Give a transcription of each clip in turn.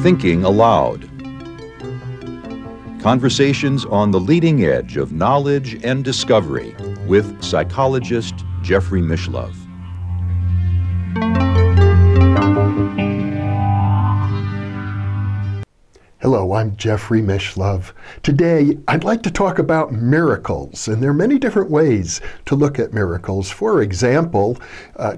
Thinking Aloud. Conversations on the leading edge of knowledge and discovery with psychologist Jeffrey Mishlove. Hello, I'm Jeffrey Mishlove. Today, I'd like to talk about miracles, and there are many different ways to look at miracles. For example,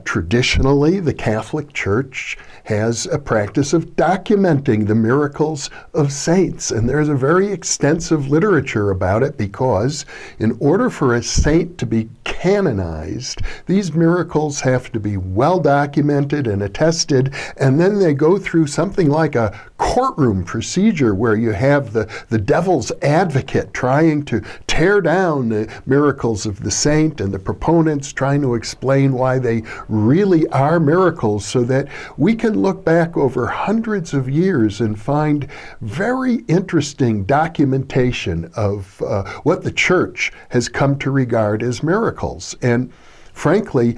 traditionally, the Catholic Church has a practice of documenting the miracles of saints, and there's a very extensive literature about it because in order for a saint to be canonized, these miracles have to be well documented and attested, and then they go through something like a courtroom procedure where you have the devil's advocate trying to tear down the miracles of the saint and the proponents trying to explain why they really are miracles, so that we can look back over hundreds of years and find very interesting documentation of what the church has come to regard as miracles. And frankly,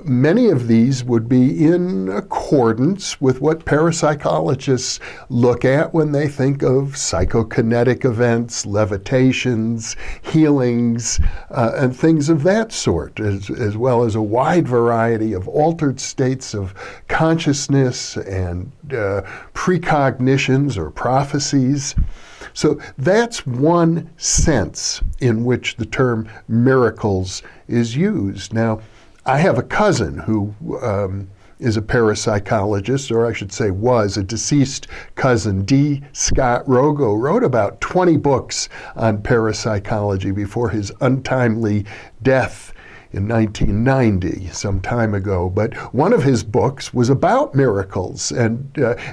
many of these would be in accordance with what parapsychologists look at when they think of psychokinetic events, levitations, healings, and things of that sort, as well as a wide variety of altered states of consciousness and precognitions or prophecies. So that's one sense in which the term miracles is used. Now, I have a cousin who is a parapsychologist, or I should say was a deceased cousin. D. Scott Rogo wrote about 20 books on parapsychology before his untimely death in 1990, some time ago. But one of his books was about miracles, and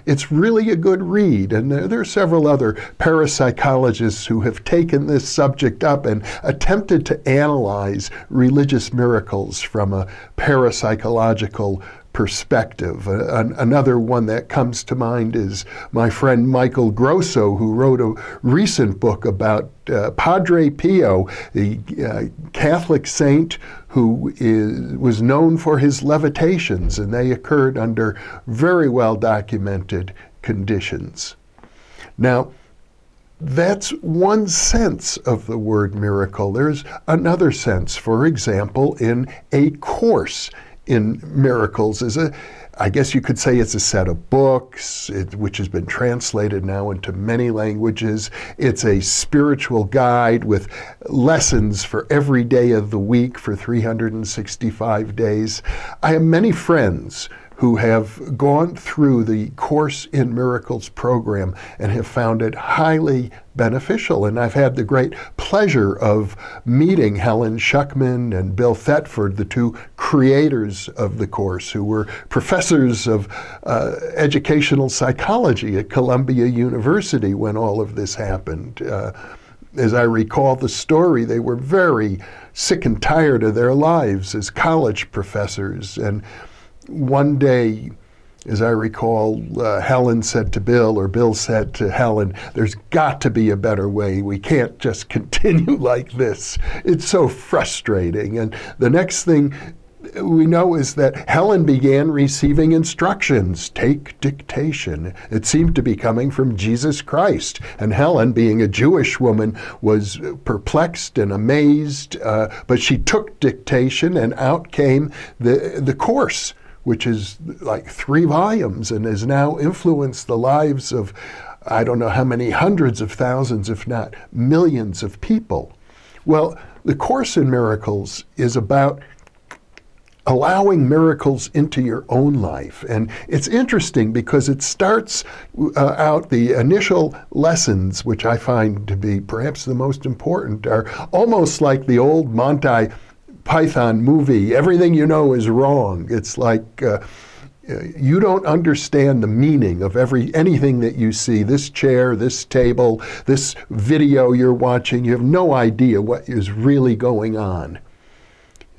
it's really a good read. And there are several other parapsychologists who have taken this subject up and attempted to analyze religious miracles from a parapsychological perspective. Another one that comes to mind is my friend Michael Grosso, who wrote a recent book about Padre Pio, the Catholic saint who was known for his levitations, and they occurred under very well documented conditions. Now, that's one sense of the word miracle. There's another sense, for example, in a course in miracles I guess you could say it's a set of books, which has been translated now into many languages. It's a spiritual guide with lessons for every day of the week for 365 days. I have many friends who have gone through the Course in Miracles program and have found it highly beneficial. And I've had the great pleasure of meeting Helen Schucman and Bill Thetford, the two creators of the course, who were professors of educational psychology at Columbia University when all of this happened. As I recall the story, they were very sick and tired of their lives as college professors. And one day, as I recall, Helen said to Bill, or Bill said to Helen, "There's got to be a better way. We can't just continue like this. It's so frustrating." And the next thing we know is that Helen began receiving instructions. Take dictation. It seemed to be coming from Jesus Christ. And Helen, being a Jewish woman, was perplexed and amazed, but she took dictation, and out came the course, which is like 3 volumes and has now influenced the lives of, I don't know how many hundreds of thousands, if not millions of people. Well, the Course in Miracles is about allowing miracles into your own life. And it's interesting because it starts out, the initial lessons, which I find to be perhaps the most important, are almost like the old Monty Python movie, everything you know is wrong. It's like you don't understand the meaning of anything that you see, this chair, this table, this video you're watching. You have no idea what is really going on.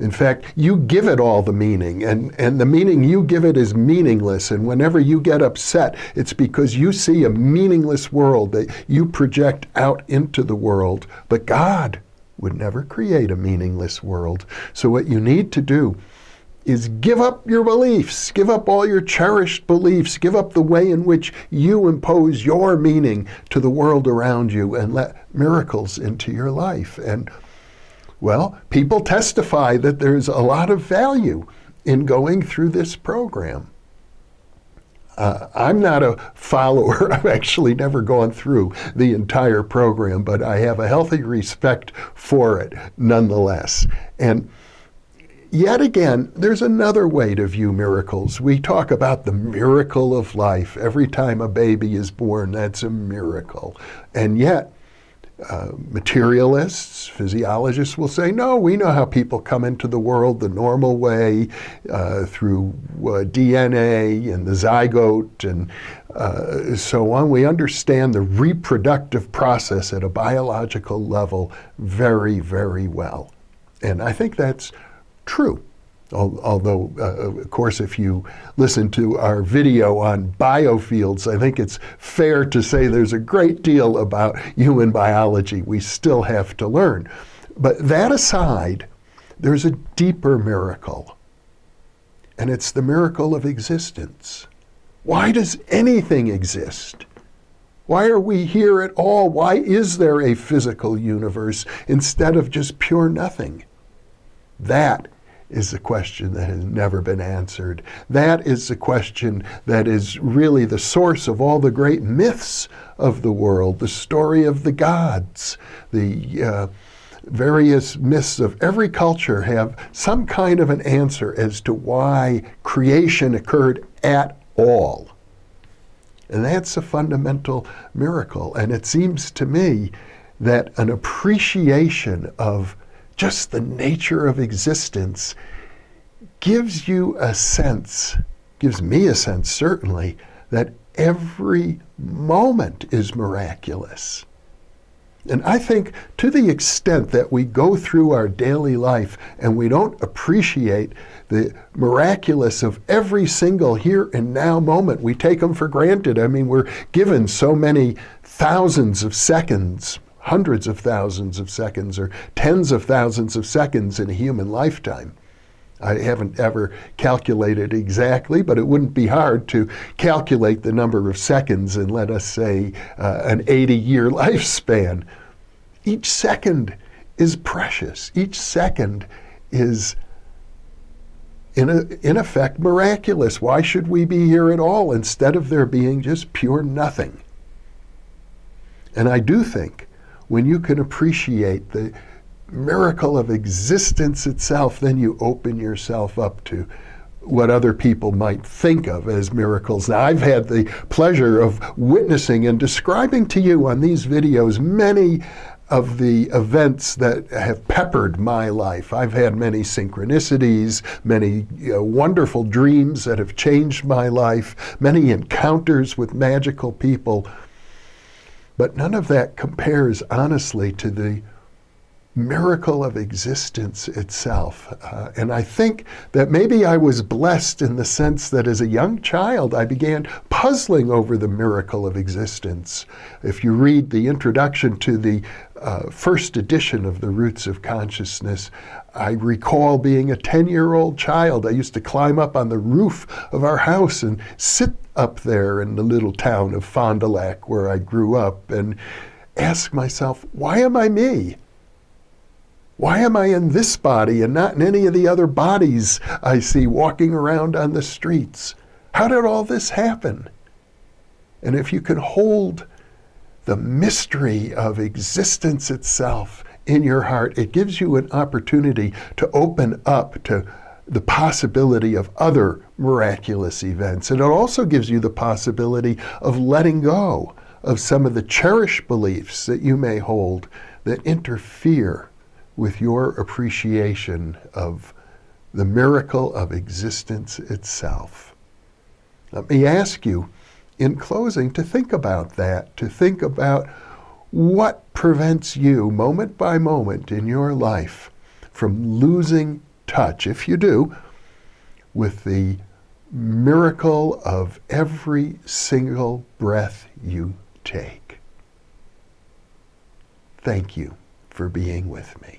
In fact, you give it all the meaning, and the meaning you give it is meaningless. And whenever you get upset, it's because you see a meaningless world that you project out into the world. But God would never create a meaningless world. So what you need to do is give up your beliefs, give up all your cherished beliefs, give up the way in which you impose your meaning to the world around you and let miracles into your life. And, well, people testify that there's a lot of value in going through this program. I'm not a follower. I've actually never gone through the entire program, but I have a healthy respect for it nonetheless. And yet again, there's another way to view miracles. We talk about the miracle of life. Every time a baby is born, that's a miracle. And yet, materialists, physiologists will say, no, we know how people come into the world the normal way, through DNA and the zygote and so on. We understand the reproductive process at a biological level very, very well. And I think that's true. Although, of course, if you listen to our video on biofields, I think it's fair to say there's a great deal about human biology we still have to learn. But that aside, there's a deeper miracle, and it's the miracle of existence. Why does anything exist? Why are we here at all? Why is there a physical universe instead of just pure nothing? That is the question that has never been answered. That is the question that is really the source of all the great myths of the world, the story of the gods. The various myths of every culture have some kind of an answer as to why creation occurred at all. And that's a fundamental miracle. And it seems to me that an appreciation of just the nature of existence gives you a sense, gives me a sense certainly, that every moment is miraculous. And I think to the extent that we go through our daily life and we don't appreciate the miraculous of every single here and now moment, we take them for granted. I mean, we're given so many thousands of seconds, hundreds of thousands of seconds, or tens of thousands of seconds in a human lifetime. I haven't ever calculated exactly, but it wouldn't be hard to calculate the number of seconds in, let us say, an 80-year lifespan. Each second is precious. Each second is, in effect, miraculous. Why should we be here at all instead of there being just pure nothing? And I do think when you can appreciate the miracle of existence itself, then you open yourself up to what other people might think of as miracles. Now, I've had the pleasure of witnessing and describing to you on these videos many of the events that have peppered my life. I've had many synchronicities, many wonderful dreams that have changed my life, many encounters with magical people. But none of that compares, honestly, to the miracle of existence itself. And I think that maybe I was blessed in the sense that as a young child, I began puzzling over the miracle of existence. If you read the introduction to the first edition of The Roots of Consciousness, I recall being a 10-year-old child. I used to climb up on the roof of our house and sit up there in the little town of Fond du Lac where I grew up and ask myself, why am I me? Why am I in this body and not in any of the other bodies I see walking around on the streets? How did all this happen? And if you can hold the mystery of existence itself in your heart, it gives you an opportunity to open up to the possibility of other miraculous events. And it also gives you the possibility of letting go of some of the cherished beliefs that you may hold that interfere with your appreciation of the miracle of existence itself. Let me ask you, in closing, to think about that, to think about what prevents you, moment by moment in your life, from losing touch, if you do, with the miracle of every single breath you take. Thank you for being with me.